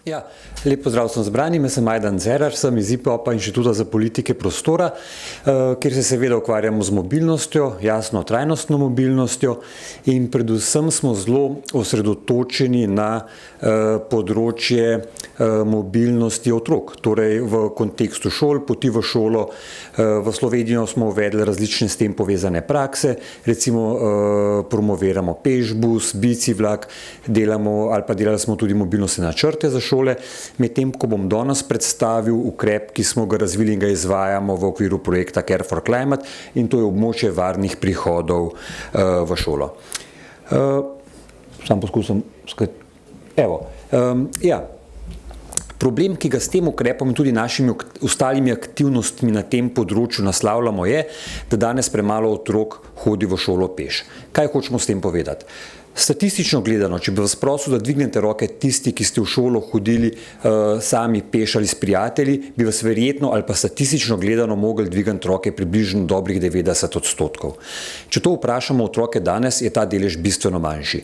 Ja, lep pozdrav vsem zbranim, jaz sem Majdan Cerar, sem iz IPOP-a Inštituta za politike prostora, kjer se seveda ukvarjamo z mobilnostjo, jasno trajnostno mobilnostjo in predvsem smo zelo osredotočeni na področje mobilnosti otrok, torej v kontekstu šol, poti v šolo. V Slovenijo smo uvedli različne s tem povezane prakse, recimo promoviramo pešbus, bicivlak, delali smo tudi mobilnostne načrte za šole, medtem ko bom danes predstavil ukrep, ki smo ga razvili in ga izvajamo v okviru projekta Care for Climate, in to je območje varnih prihodov v šolo. Sam poskusim, problem, ki ga s tem ukrepom in tudi našimi ostalimi aktivnostmi na tem področju naslavljamo, je, da danes premalo otrok hodi v šolo peš. Kaj hočemo s tem povedati? Statistično gledano, če bi vas prosil, da dvignete roke tisti, ki ste v šolo hodili sami peš ali s prijatelji, bi vas verjetno ali pa statistično gledano mogli dvigati roke približno dobrih 90%. Če to vprašamo otroke danes, je ta delež bistveno manjši.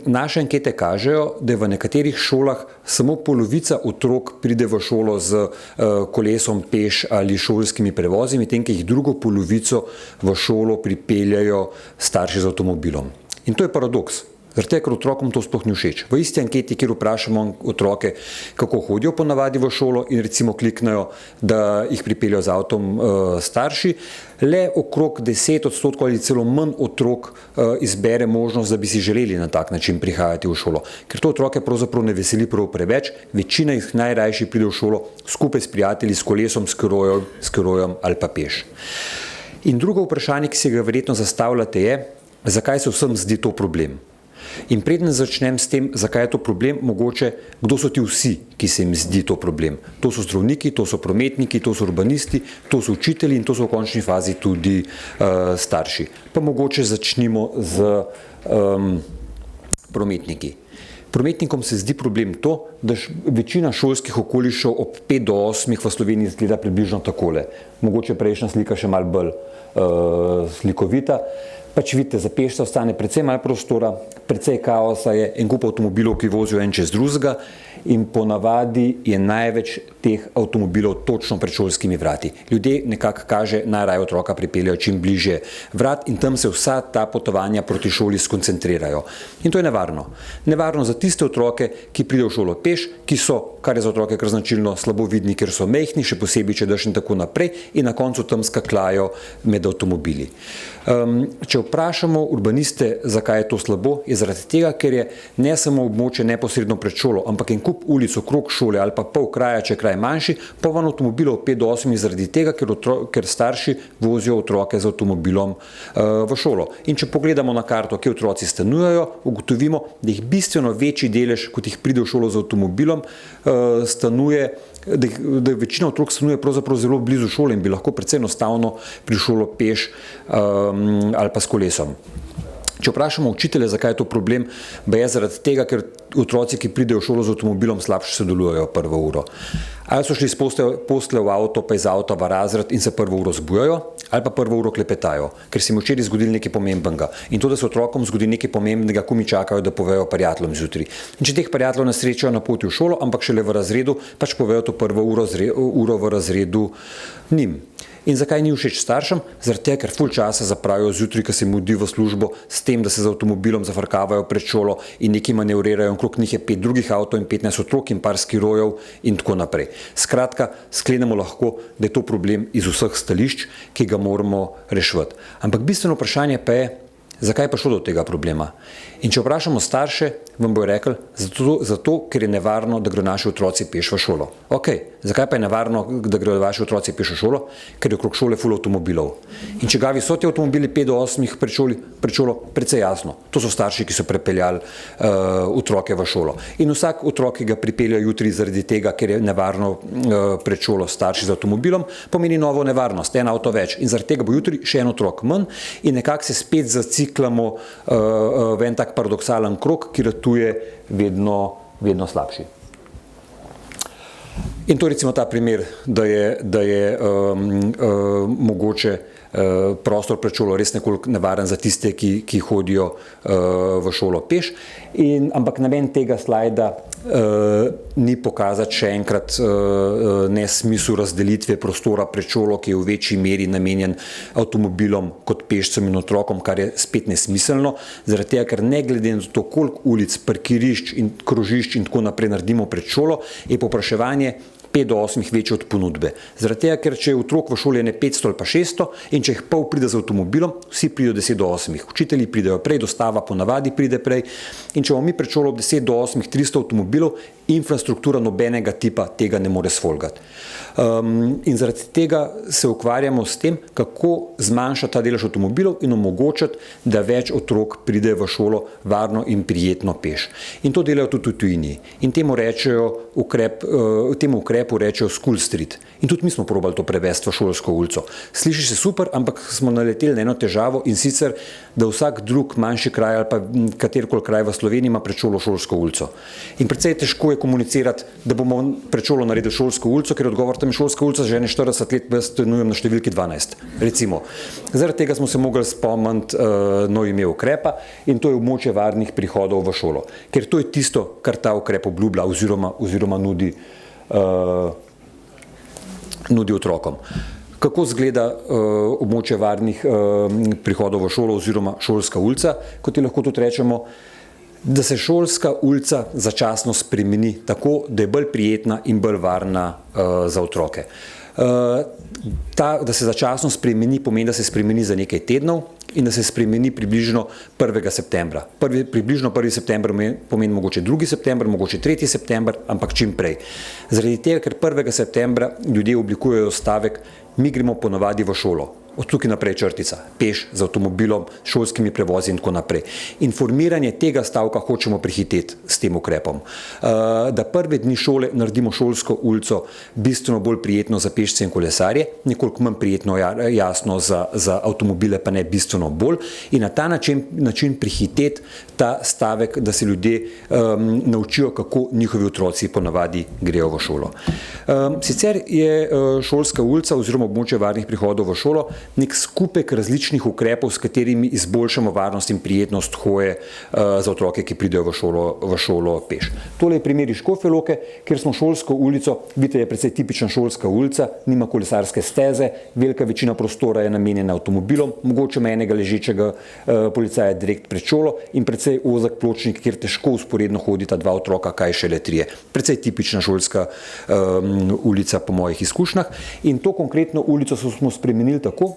Naše ankete kažejo, da je v nekaterih šolah samo polovica otrok pride v šolo z kolesom peš ali šolskimi prevozi, medtem ko jih drugo polovico v šolo pripeljajo starši z avtomobilom. In to je paradoks, zaradi tega, ker otrokom to sploh ni všeč. V isti anketi, kjer vprašamo otroke, kako hodijo ponavadi v šolo in recimo kliknejo, da jih pripeljajo z avtom starši, le okrog 10% ali celo manj otrok izbere možnost, da bi si želeli na tak način prihajati v šolo. Ker to otroke pravzaprav ne veseli prav preveč, večina jih najrajši pride v šolo skupaj s prijatelji, s kolesom, s skirojem ali pa peš. In drugo vprašanje, ki si ga verjetno zastavljate, je, zakaj se vsem zdi to problem? In preden začnem s tem, zakaj je to problem, mogoče, kdo so ti vsi, ki se jim zdi to problem? To so zdravniki, to so prometniki, to so urbanisti, to so učitelji in to so v končni fazi tudi starši. Pa mogoče začnimo z prometniki. Prometnikom se zdi problem to, da večina šolskih okolišev ob 5 do 8 v Sloveniji izgleda približno takole. Mogoče prejšnja slika še malo bolj slikovita. Pač vidite, za pešce ostane precej malo prostora, precej kaosa je, en kup avtomobilov, ki vozijo en čez drugega in ponavadi je največ teh avtomobilov točno pred šolskimi vrati. Ljudje nekako kaže, najraje otroka pripeljajo čim bližje vrat in tam se vsa ta potovanja proti šoli skoncentrirajo. In to je nevarno. Nevarno za tiste otroke, ki pridejo v šolo peš, ki so, kar je za otroke kar značilno, slabovidni, ker so mehni, še posebej, če daš in tako naprej, in na koncu tam skakljajo med avtomobili. Če vprašamo urbaniste, zakaj je to slabo, je zaradi tega, ker je ne samo območje neposredno pred šolo, ampak en kup ulic okrog šole ali pa pol kraja, če je kraj manjši, poln avtomobilov 5 do 8 zaradi tega, ker starši vozijo otroke z avtomobilom v šolo. In če pogledamo na karto, kje otroci stanujejo, ugotovimo, da jih bistveno večji delež, kot jih pride v šolo z avtomobilom, stanuje, da večina otrok stanuje pravzaprav zelo blizu šole in bi lahko precej enostavno prišlo peš ali pa s kolesom. Če vprašamo učitelje, zakaj je to problem, pa je zaradi tega, ker otroci, ki pridejo v šolo z avtomobilom, slabše sodelujejo prvo uro. Ali so šli iz postelje v avto, pa iz avta v razred in se prvo uro zbujajo, ali pa prvo uro klepetajo, ker se jim včeraj zgodilo nekaj pomembnega. In to, da se otrokom zgodi nekaj pomembnega, ko mi čakajo, da povejo prijateljem zjutraj. In če teh prijateljev ne srečajo na poti v šolo, ampak šele v razredu, pač povejo to prvo uro v razredu njim. In zakaj ni všeč staršem? Zaradi tega, ker ful časa zapravijo zjutraj, ko se mudi v službo, s tem, da se z avtomobilom zafrkavajo pred šolo in nekaj manevrirajo, okrog njih je 5 drugih avtov in 15 otrok in par skirojev in tako naprej. Skratka, sklenemo lahko, da je to problem iz vseh stališč, ki ga moramo reševati. Ampak bistveno vprašanje pa je, zakaj je prišlo do tega problema? In če vprašamo starše, vam bojo rekli, zato, ker je nevarno, da gredo naši otroci peš v šolo. Ok, zakaj pa je nevarno, da gredo vaši otroci peš v šolo? Ker je okrog šole ful avtomobilov. In če gavi so ti avtomobili 5 do 8 pred šolo, precej jasno. To so starši, ki so prepeljali otroke v šolo. In vsak otrok, ki ga pripeljajo jutri zaradi tega, ker je nevarno pred šolo starši z avtomobilom, pomeni novo nevarnost, en avto več. In zaradi tega bo jutri še en otrok manj in nekako se spet zaciklamo v en tak paradoksalen krog, ki ratuje vedno slabši. In to recimo ta primer, da je mogoče prostor pred šolo res nekoliko nevaren za tiste, ki hodijo v šolo peš. Ampak namen tega slajda ni pokazati še enkrat nesmisel razdelitve prostora pred šolo, ki je v večji meri namenjen avtomobilom kot pešcem in otrokom, kar je spet nesmiselno, zaradi tega, ker ne glede na to, koliko ulic, parkirišč in krožišč in tako naprej naredimo pred šolo, je povpraševanje 5 do 8 večje od ponudbe. Zaradi tega, ker če je otrok v šoli ne 500 ali pa 600 in če jih pol pride z avtomobilom, vsi pridejo 10 do 8. Učitelji pridejo prej, dostava ponavadi pride prej in če bomo mi pred šolo ob 10 do 8 300 avtomobilov, infrastruktura nobenega tipa tega ne more sfolgati. In zaradi tega se ukvarjamo s tem, kako zmanjšati ta delež avtomobilov in omogočati, da več otrok pride v šolo varno in prijetno peš. In to delajo tudi v tujini. In temu ukrepu rečejo School Street. In tudi mi smo probali to prevesti v šolsko ulico. Sliši se super, ampak smo naleteli na eno težavo in sicer, da vsak drug manjši kraj ali pa katerikoli kraj v Sloveniji ima pred šolo šolsko ulico. In precej težko je komunicirati, da bomo pred šolo naredili šolsko ulico, ker odgovor tam je šolska ulica že 40 let, jaz stanujem na številki 12, recimo. Zaradi tega smo se mogli spomniti novo ime ukrepa in to je območje varnih prihodov v šolo. Ker to je tisto, kar ta ukrep obljublja oziroma nudi otrokom. Kako izgleda območje varnih prihodov v šolo oziroma šolska ulica, kot jo lahko tudi rečemo, da se šolska ulica začasno spremeni tako, da je bolj prijetna in bolj varna za otroke. Da se začasno spremeni, pomeni, da se spremeni za nekaj tednov in da se spremeni približno 1. septembra. Približno 1. september pomeni mogoče 2. september, mogoče 3. september, ampak čim prej. Zaradi tega, ker 1. septembra ljudje oblikujejo stavek, mi gremo ponavadi v šolo. Od tukaj naprej črtica, peš, z avtomobilom, šolskimi prevozi in tako naprej. Informiranje tega stavka hočemo prehiteti s tem ukrepom. Da prve dni šole naredimo šolsko ulico bistveno bolj prijetno za pešce in kolesarje, nekoliko manj prijetno jasno za avtomobile, pa ne bistveno bolj in na ta način prehiteti ta stavek, da se ljudje naučijo, kako njihovi otroci ponavadi grejo v šolo. Sicer je šolska ulica oziroma območje varnih prihodov v šolo nek skupek različnih ukrepov, s katerimi izboljšamo varnost in prijetnost hoje za otroke, ki pridejo v šolo peš. Tole je primer iz Škofje Loke, kjer smo šolsko ulico, vidite, je precej tipična šolska ulica, nima kolesarske steze, velika večina prostora je namenjena avtomobilom, mogoče ima enega ležečega policaja direkt pred šolo in precej ozek pločnik, kjer težko usporedno hodita dva otroka, kaj šele trije. Precej tipična šolska ulica po mojih izkušnjah in to konkretno ulico smo spremenili tako,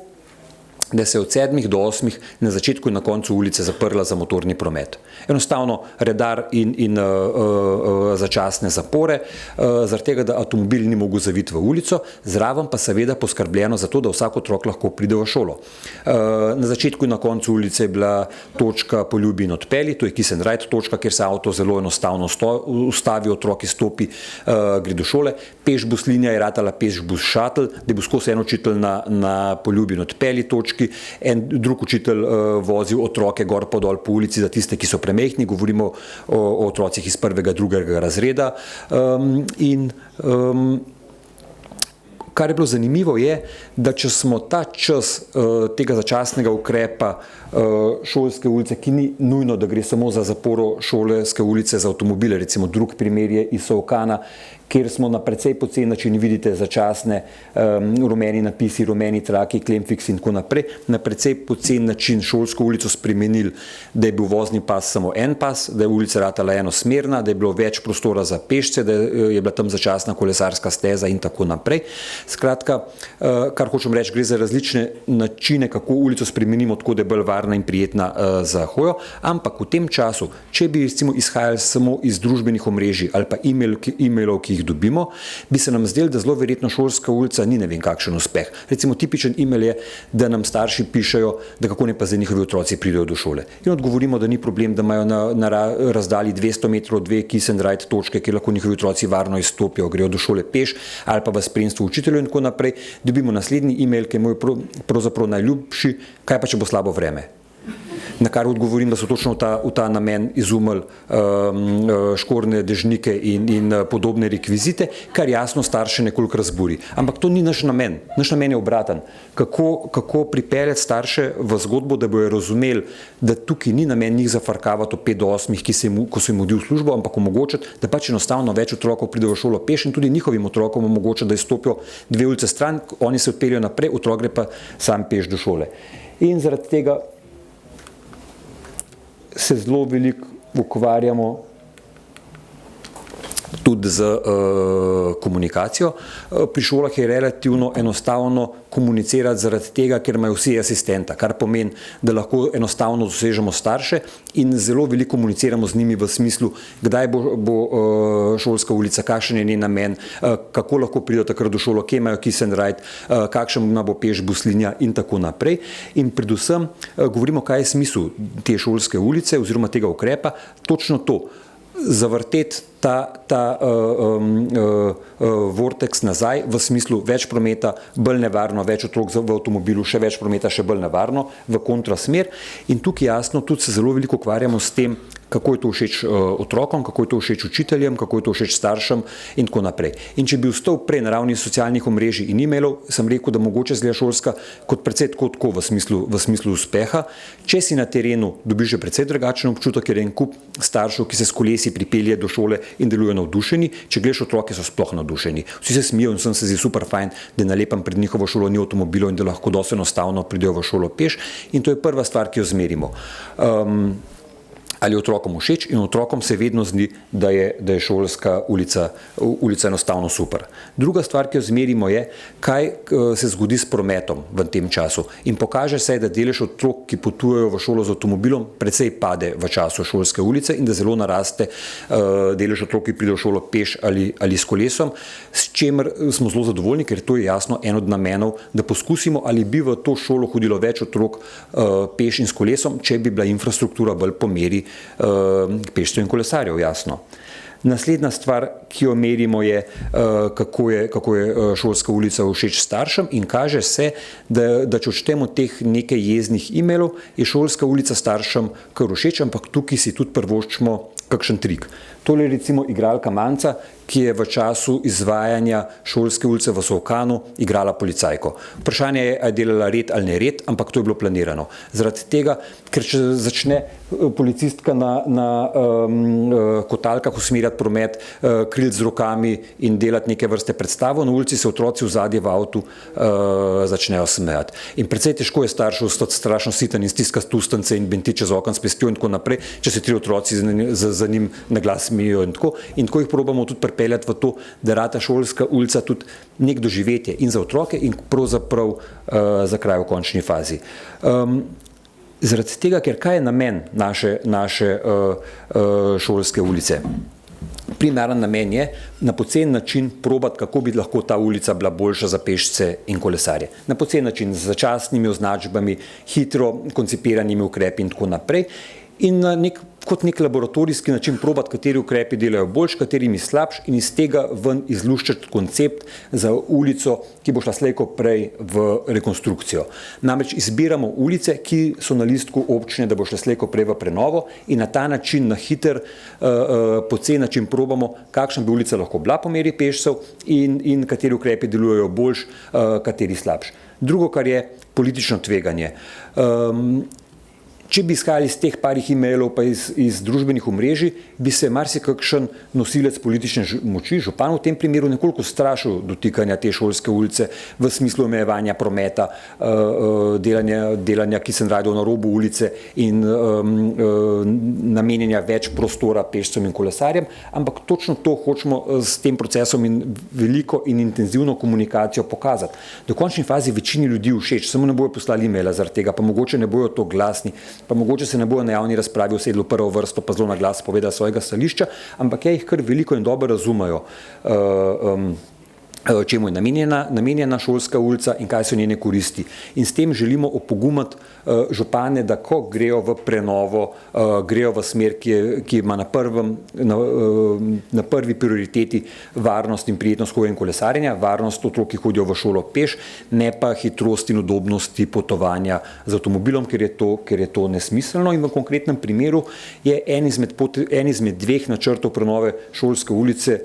da se od 7 do 8 na začetku in na koncu ulice zaprla za motorni promet. Enostavno redar in začasne zapore, zaradi tega, da avtomobil ni mogel zaviti v ulico, zraven pa seveda poskrbljeno za to, da vsak otrok lahko pride v šolo. Na začetku in na koncu ulice je bila točka poljubi in odpelji, to je kiss and ride točka, kjer se avto zelo enostavno ustavi, otrok izstopi, gre do šole. Pešbus linija je ratala pešbus shuttle, da bo skozi en učitelj na poljubi in odpelji točki, en drug učitelj vozil otroke gor pa dol po ulici za tiste, ki so premehni, govorimo o otrocih iz 1., 2. razreda in kar je bilo zanimivo je, da če smo ta čas tega začasnega ukrepa šolske ulice, ki ni nujno, da gre samo za zaporo šolske ulice za avtomobile, recimo drug primer je iz Solkana, kjer smo na precej poceni način, vidite začasne rumeni napisi, rumeni traki, Klemfix in tako naprej, na precej poceni način šolsko ulico spremenili, da je bil vozni pas samo en pas, da je ulica ratala enosmerna, da je bilo več prostora za pešce, da je bila tam začasna kolesarska steza in tako naprej. Skratka, kar hočem reči, gre za različne načine, kako ulico spremenimo tako, da je bolj varna in prijetna za hojo, ampak v tem času, če bi recimo izhajali samo iz družbenih omrežij ali pa e-mailov, ki jih dobimo, bi se nam zdelo, da zelo verjetno šolska ulica ni ne vem kakšen uspeh. Recimo tipičen e-mail je, da nam starši pišejo, da kako ne pa zdaj njihovi otroci pridejo do šole. In odgovorimo, da ni problem, da imajo na razdalji 200 metrov 2 kiss and ride točke, kjer lahko njihovi otroci varno izstopijo, grejo do šole peš ali pa v spremstvu učiteljev in tako naprej. Dobimo naslednji e-mail, ki je moj pravzaprav najljubši, kaj pa če bo slabo vreme. Na kar odgovorim, da so točno v ta namen izumili škornje dežnike in podobne rekvizite, kar jasno starše nekoliko razburi. Ampak to ni naš namen. Naš namen je obraten. Kako pripeljati starše v zgodbo, da bojo razumeli, da tukaj ni namen njih zafrkavati od 5 do 8, ko se jim mudi v službo, ampak omogočiti, da pač enostavno več otrokov pride v šolo peš in tudi njihovim otrokom omogočiti, da izstopijo 2 ulice stran, oni se odpeljajo naprej, otrok gre pa sam peš do šole. In zaradi tega se zelo veliko ukvarjamo tudi z komunikacijo. Pri šolah je relativno enostavno komunicirati zaradi tega, ker imajo vsi asistenta, kar pomeni, da lahko enostavno dosežemo starše in zelo veliko komuniciramo z njimi v smislu, kdaj bo šolska ulica, kakšen je njen namen, kako lahko pridejo takrat do šolo, kje imajo kiss and ride, kakšen bo peš buslinja in tako naprej. In predvsem govorimo, kaj je smisel te šolske ulice oziroma tega ukrepa, točno to, zavrteti ta vortex nazaj v smislu več prometa, bolj nevarno, več otrok v avtomobilu, še več prometa, še bolj nevarno, v kontrasmer. In tukaj jasno tudi se zelo veliko ukvarjamo s tem, kako je to všeč otrokom, kako je to všeč učiteljem, kako je to všeč staršem in tako naprej. In če bi ostal prej na ravni socialnih omrežij in e-mailov, sem rekel, da mogoče zgleda šolska kot precej tako v smislu uspeha. Če si na terenu, dobiš že precej drugačen občutek, ker je en kup staršev, ki se s kolesi pripelje do šole in delujejo navdušeni. Če gledaš otroke, so sploh navdušeni. Vsi se smijo in sem se zdi super fajn, da nalepam pred njihovo šolo ni avtomobilov in da lahko dosti enostavno pridejo v šolo peš. In to je prva stvar, ki jo zmerimo. Ali je otrokom všeč in otrokom se vedno zdi, da je šolska ulica enostavno super. Druga stvar, ki jo zmerimo je, kaj se zgodi s prometom v tem času. In pokaže se, da delež otrok, ki potujejo v šolo z avtomobilom, precej pade v času šolske ulice in da zelo naraste delež otrok, ki pridejo v šolo peš ali s kolesom, s čemer smo zelo zadovoljni, ker to je jasno en od namenov, da poskusimo, ali bi v to šolo hodilo več otrok peš in s kolesom, če bi bila infrastruktura bolj po meri pešcev in kolesarjev, jasno. Naslednja stvar, ki jo merimo, je, kako je šolska ulica všeč staršem in kaže se, da če odštemo teh nekaj jeznih e-mailov, je šolska ulica staršem kar všeč, ampak tukaj si tudi privoščimo kakšen trik. Tole je recimo igralka Manca, ki je v času izvajanja šolske ulice v Solkanu igrala policajko. Vprašanje je, ali je delala red ali ne red, ampak to je bilo planirano. Zaradi tega, ker če začne policistka na kotalkah usmerjati promet, kriliti z rokami in delati neke vrste predstavo, na ulici se otroci v zadnje v avtu začnejo smejati. In precej težko je staršu ostati strašno siten in stiskati ustnice in benti čez okno s pestjo in tako naprej, če se 3 otroci za njim na glas smejijo in tako. In tako jih probamo tudi pripeljati v to, da rata šolska ulica tudi nek doživetje in za otroke in pravzaprav za kraj v končni fazi. Zaradi tega, ker kaj je namen naše šolske ulice? Primaren namen je na pocen način probati, kako bi lahko ta ulica bila boljša za pešce in kolesarje. Na pocen način z začasnimi označbami, hitro koncipiranimi ukrepi in tako naprej. In kot nek laboratorijski način probati, kateri ukrepi delajo boljš, katerimi slabš in iz tega ven izluščati koncept za ulico, ki bo šla slejko prej v rekonstrukcijo. Namreč izbiramo ulice, ki so na listku občine, da bo šla slejko prej v prenovo in na ta način, na hiter, pocen način probamo, kakšna bi ulica lahko bila po meri pešcev in kateri ukrepi delujejo boljš, kateri slabš. Drugo, kar je politično tveganje. Če bi izhajali iz teh parih e-mailov pa iz družbenih omrežij, bi se marsikakšen nosilec politične moči, župan v tem primeru, nekoliko strašil dotikanja te šolske ulice v smislu omejevanja prometa, delanja kiss and rideov na robu ulice in namenjanja več prostora pešcem in kolesarjem, ampak točno to hočemo s tem procesom in veliko in intenzivno komunikacijo pokazati. Do končni fazi večini ljudi všeč, samo ne bojo poslali e-maila zaradi tega, pa mogoče ne bojo to glasni, pa mogoče se ne bojo na javni razpravi usedli v prvo vrsto pa zelo na glas povedali svojega stališča, ampak jih kar veliko in dobro razumejo čemu je namenjena šolska ulica in kaj so njene koristi. In s tem želimo opogumati župane, da ko grejo v prenovo, grejo v smer, ki ima na prvi prioriteti varnost in prijetnost hoje in kolesarjenja, varnost otrok, ki hodijo v šolo peš, ne pa hitrost in udobnosti potovanja z avtomobilom, ker je to nesmiselno. In v konkretnem primeru je en izmed dveh načrtov prenove šolske ulice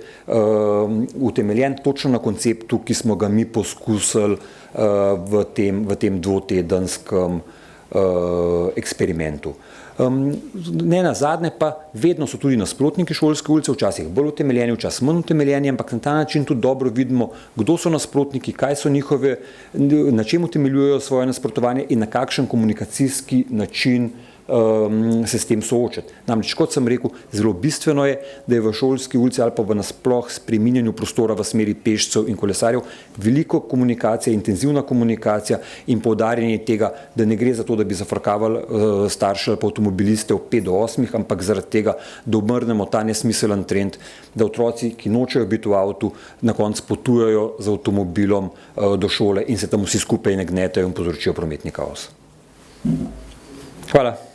utemeljen točno na konceptu, ki smo ga mi poskusili v tem dvotedenskem eksperimentu. Ne nazadnje pa vedno so tudi nasprotniki šolske ulice, včasih bolj utemeljeni, včasih manj utemeljeni, ampak na ta način tudi dobro vidimo, kdo so nasprotniki, kaj so njihove, na čem utemeljujejo svoje nasprotovanje in na kakšen komunikacijski način se s tem soočati. Namreč, kot sem rekel, zelo bistveno je, da je v šolski ulici ali pa v nasploh spreminjanju prostora v smeri pešcev in kolesarjev veliko komunikacija, intenzivna komunikacija in poudarjanje tega, da ne gre za to, da bi zafrkavali starše ali pa avtomobiliste v 5 do 8, ampak zaradi tega, da obrnemo ta nesmiselen trend, da otroci, ki nočejo biti v avtu, na koncu potujejo z avtomobilom do šole in se tam vsi skupaj ne gnetajo in povzročijo prometni kaos. Hvala.